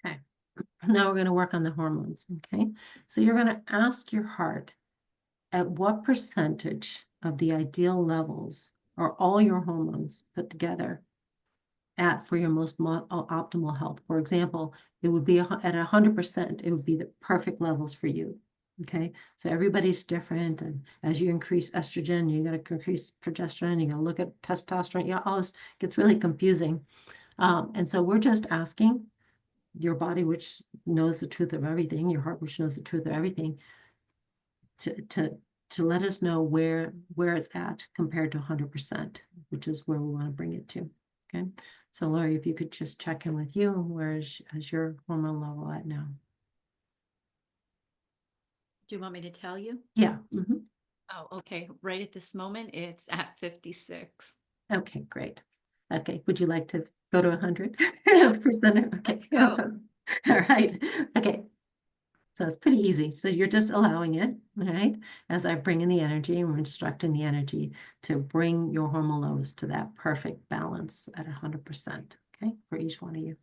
Okay, now we're going to work on the hormones. Okay, so you're going to ask your heart, at what percentage of the ideal levels are all your hormones put together at for your most optimal health? For example, it would be at 100%, it would be the perfect levels for you. Okay, so everybody's different, and as you increase estrogen, you got to increase progesterone, you got to look at testosterone. Yeah, all this gets really confusing. And so we're just asking your body, which knows the truth of everything, your heart, which knows the truth of everything, to to let us know where it's at compared to 100%, which is where we want to bring it to. Okay. So Laurie, if you could just check in with you, where is your hormone level at now? Do you want me to tell you? Yeah. Oh, okay. Right at this moment, it's at 56. Okay, great. Okay, would you like to go to 100%? Yeah, Okay, let's go. All right. Okay, so it's pretty easy. So you're just allowing it, all right? As I bring in the energy, and we're instructing the energy to bring your hormone levels to that perfect balance at 100%, okay, for each one of you.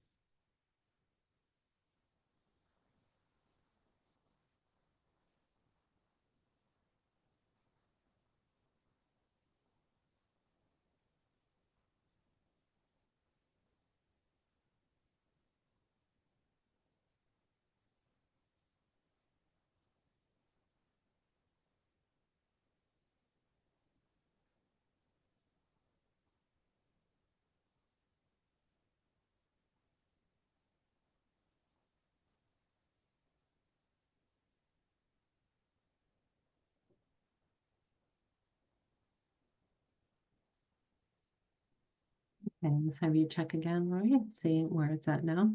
Okay, let's have you check again, Laurie, see where it's at now.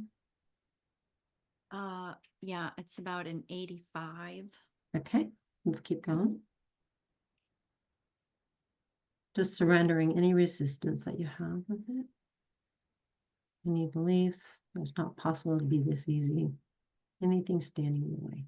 Yeah, it's about an 85. Okay, let's keep going. Just surrendering any resistance that you have with it. Any beliefs, it's not possible to be this easy. Anything standing in the way.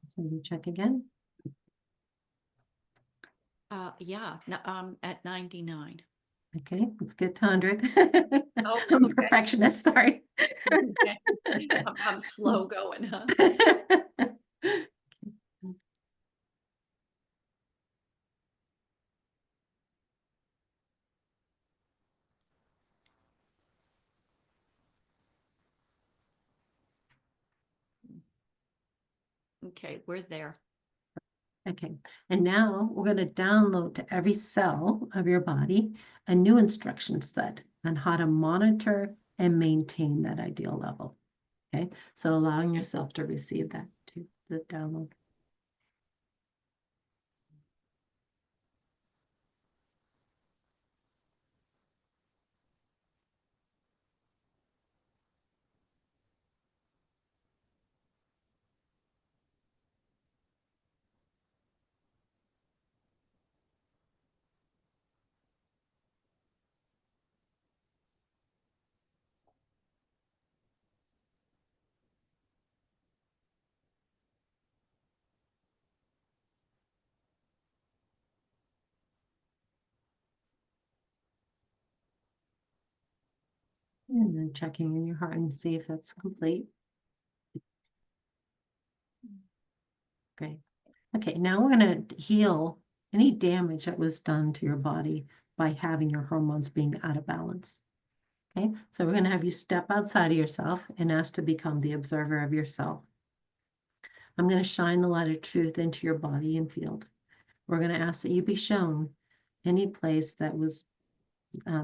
So you check again. Yeah, at 99. Okay, let's get to 100. Oh, I'm a okay. perfectionist, sorry. Okay. I'm slow going, huh? Okay, we're there. Okay, and now we're going to download to every cell of your body a new instruction set on how to monitor and maintain that ideal level. Okay, so allowing yourself to receive that to the download. And then checking in your heart and see if that's complete. Great. Okay, now we're going to heal any damage that was done to your body by having your hormones being out of balance. Okay, so we're going to have you step outside of yourself and ask to become the observer of yourself. I'm going to shine the light of truth into your body and field. We're going to ask that you be shown any place that was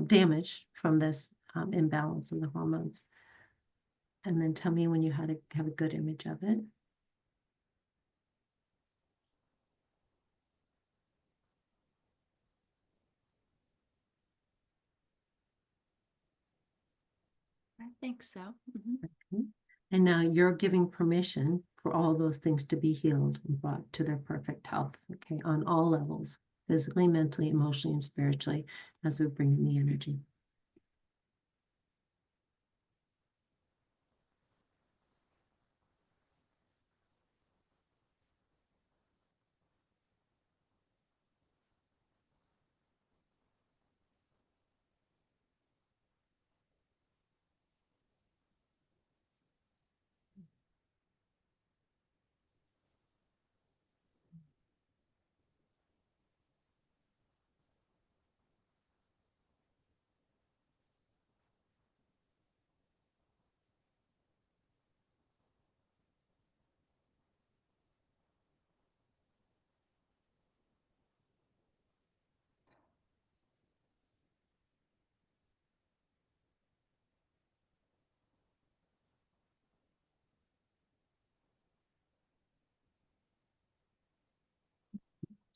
damaged from this imbalance in the hormones. And then tell me when you had to have a good image of it. I think so. Mhm. Okay. And now you're giving permission for all those things to be healed and brought to their perfect health, okay, on all levels, physically, mentally, emotionally, and spiritually, as we bring in the energy.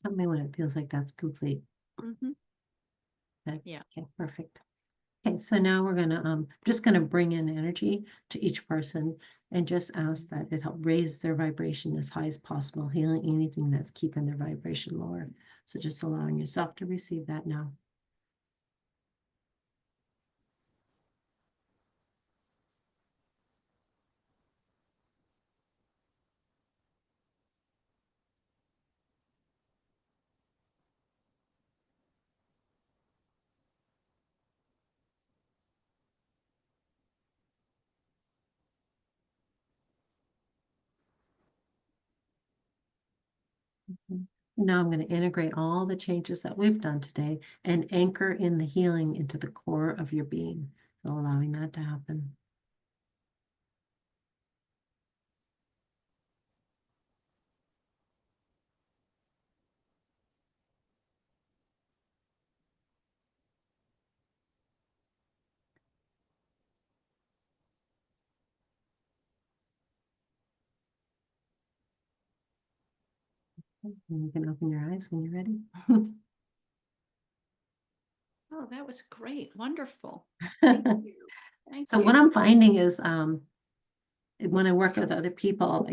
Tell me when it feels like that's complete. Hmm. Okay, Yeah. okay, perfect. Okay, so now we're gonna just gonna bring in energy to each person and just ask that it help raise their vibration as high as possible, healing anything that's keeping their vibration lower. So just allowing yourself to receive that now. Mhm. Now I'm going to integrate all the changes that we've done today and anchor in the healing into the core of your being, so allowing that to happen. And you can open your eyes when you're ready. Oh, that was great. Wonderful. Thank you. Thank So you. what I'm finding is when I work with other people,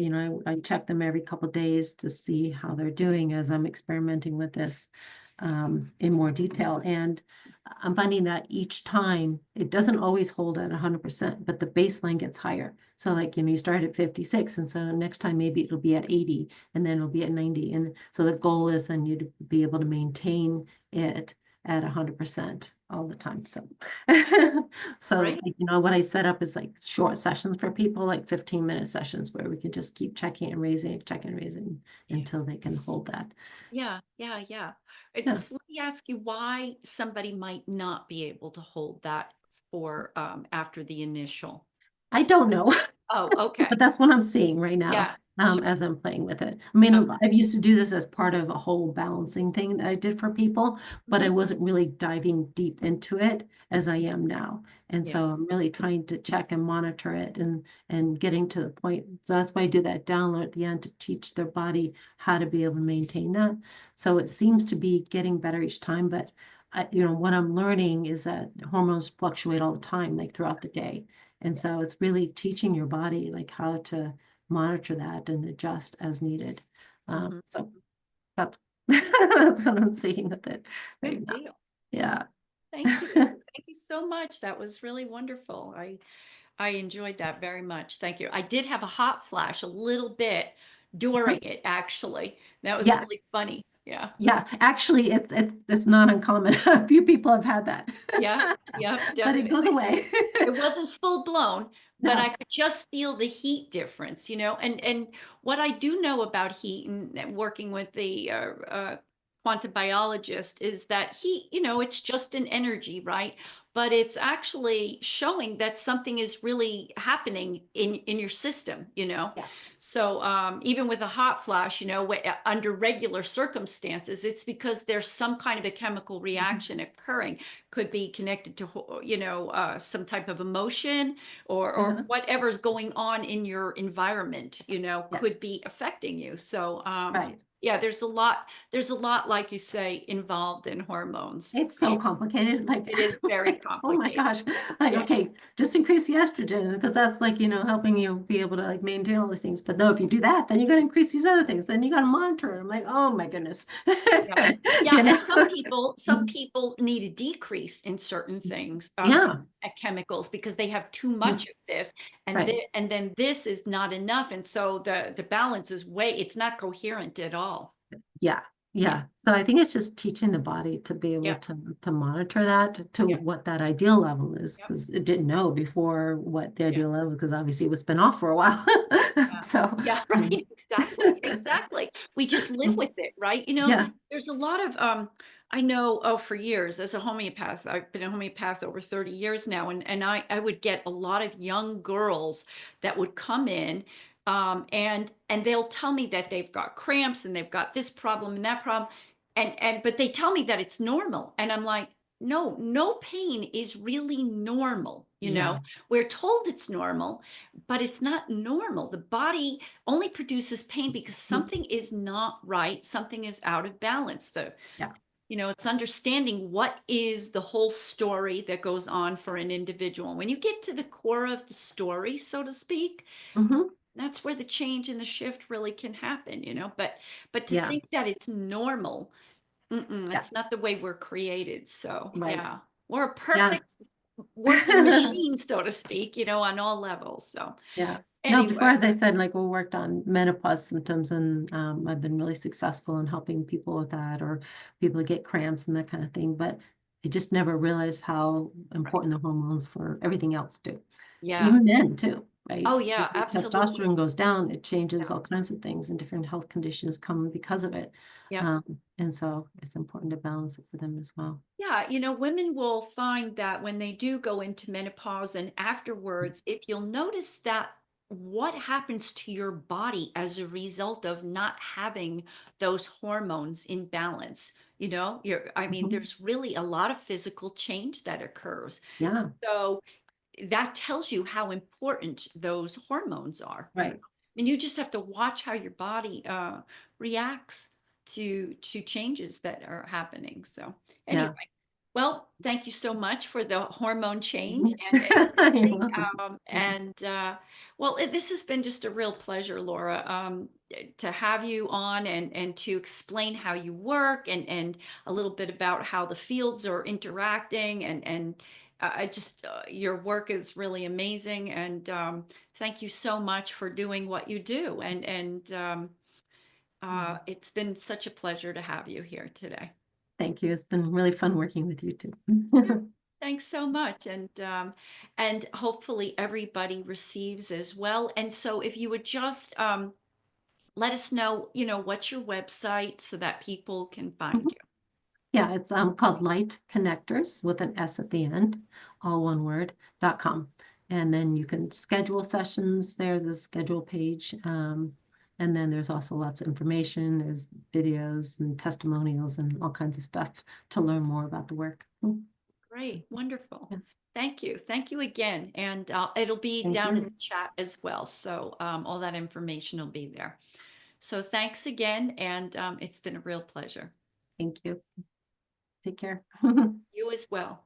I check them every couple of days to see how they're doing as I'm experimenting with this in more detail. And I'm finding that each time it doesn't always hold at 100%, but the baseline gets higher. So like, you start at 56, and so next time maybe it'll be at 80, and then it'll be at 90. And so the goal is then you to be able to maintain it at 100% all the time. So, so it's Great. like, what I set up is like short sessions for people, like 15-minute sessions where we can just keep checking and raising, checking and raising Yeah. until they can hold that. Yeah. Yeah. Yeah. Yeah, So let me ask you why somebody might not be able to hold that for after the initial. I don't know. Oh, okay. But that's what I'm seeing right now, Yeah. Sure. as I'm playing with it. I mean, Okay. I've used to do this as part of a whole balancing thing that I did for people, but I Mhm. wasn't really diving deep into it as I am now. And Yeah. so I'm really trying to check and monitor it and getting to the point. So that's why I do that download at the end to teach their body how to be able to maintain that. So it seems to be getting better each time, but what I'm learning is that hormones fluctuate all the time, like throughout the day. And so it's really teaching your body like how to monitor that and adjust as needed. Hmm. So that's that's what I'm seeing with it right Good now. deal. Yeah. Thank you. Thank you so much. That was really wonderful. I enjoyed that very much. Thank you. I did have a hot flash a little bit during it, actually. That was Yeah. really funny. Yeah. Yeah. Actually, it's not uncommon. A few people have had that. Yeah. Yep. But it goes Definitely. away. It wasn't full blown, but I No. could just feel the heat difference, and what I do know about heat and working with the quantum biologist is that heat, it's just an energy, right? But it's actually showing that something is really happening in your system, Yeah. so even with a hot flash, under regular circumstances, it's because there's some kind of a chemical Mhm. reaction occurring. Could be connected to some type of emotion, or Uh-huh. whatever's going on in your environment, Yeah. could be affecting you. So Right. yeah, there's a lot, like you say, involved in hormones. It's so complicated. Like, It is very oh my complicated. gosh. Like, Yeah. okay, just increase the estrogen because that's like, helping you be able to like maintain all these things. But no, if you do that, then you got to increase these other things. Then you got to monitor. I'm like, oh my goodness. Yeah. Yeah, You and know? some people need a decrease in certain things, Yeah. chemicals, because they have too much Mm, of this, and right. then this is not enough, and so the balance is it's not coherent at all. Yeah. Yeah. Yeah. So I think it's just teaching the body to be able Yeah. to monitor that to Yeah. what that ideal level is Yep. because it didn't know before what the Yeah. ideal level because obviously it was been off for a while. Yeah. So, Yeah, right. Exactly. Exactly. We just live with it, right? yeah. There's a lot of I know, oh, for years as a homeopath, I've been a homeopath over 30 years now, and I would get a lot of young girls that would come in, and they'll tell me that they've got cramps and they've got this problem and that problem, and but they tell me that it's normal, and I'm like, no, no pain is really normal. You Yeah. know, we're told it's normal, but it's not normal. The body only produces pain because Mm. something is not right, something is out of balance. Yeah. It's understanding what is the whole story that goes on for an individual. When you get to the core of the story, so to speak, Hmm. that's where the change and the shift really can happen, but to Yeah. think that it's normal, Yeah. that's not the way we're created. So Right. yeah, we're a Yeah. perfect working machine, so to speak, on all levels. So Yeah. No, before, anyway, as I said, like we worked on menopause symptoms, and I've been really successful in helping people with that, or people that get cramps and that kind of thing. But I just never realized how right. important the hormones for everything else do. Yeah. Even men too, right? Oh yeah, If the absolutely. testosterone goes down, it changes Yeah. all kinds of things, and different health conditions come because of it. Yep. And so it's important to balance it for them as well. Yeah, women will find that when they do go into menopause and afterwards, if you'll notice that what happens to your body as a result of not having those hormones in balance, I mean, Mhm. there's really a lot of physical change that occurs. Yeah, So that tells you how important those hormones are. right. And you just have to watch how your body reacts to changes that are happening. So Yeah. anyway, well, thank you so much for the hormone change Mhm. and You're everything. welcome. Well, this has been just a real pleasure, Laura, to have you on and to explain how you work and a little bit about how the fields are interacting and I just your work is really amazing and thank you so much for doing what you do and it's been such a pleasure to have you here today. Thank you. It's been really fun working with you too. Yeah, thanks so much, and hopefully everybody receives as well. And so, if you would just let us know, what's your website so that people can find Mhm. you. Yeah, it's called Light Connectors with an S at the end, all one word, .com. And then you can schedule sessions there, the schedule page. And then there's also lots of information. There's videos and testimonials and all kinds of stuff to learn more about the work. Great, wonderful. Yeah, Thank you again, and it'll be thank down in the you. chat as well. So all that information will be there. So thanks again, and it's been a real pleasure. Thank you. Take care. You as well.